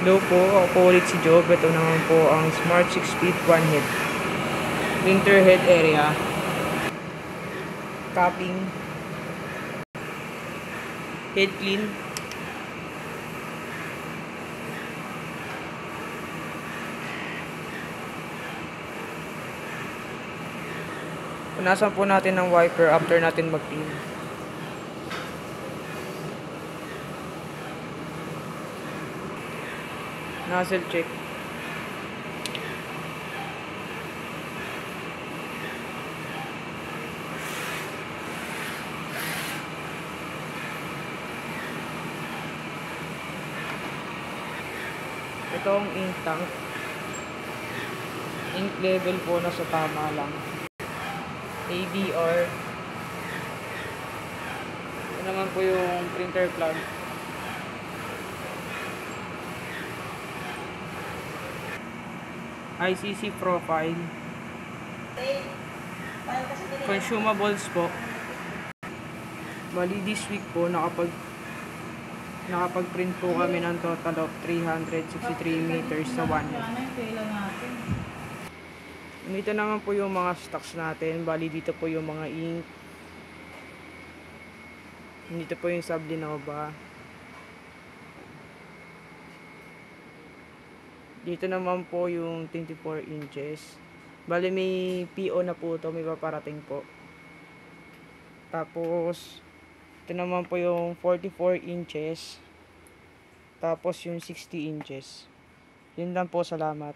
Hello po, ako po ulit si Job. Ito naman po ang Smart 6 Feet 1 Head. Printer head area. Capping. Head clean. Punasan po natin ng wiper after natin mag-clean. Nozzle check. Ito ang ink tank. Ink level po na sa tama lang. ABR. Ito naman po yung printer plug. ICC profile. Consumables po. Bali this week po nakapag-print po kami ng total of 363 meters sa 1 head. Dito naman po yung mga stocks natin. Bali dito po yung mga ink. Dito po yung Sublinova. Dito naman po yung 24 inches. Bali may PO na po ito, may paparating po. Tapos ito naman po yung 44 inches. Tapos yung 60 inches. Yun lang po, salamat.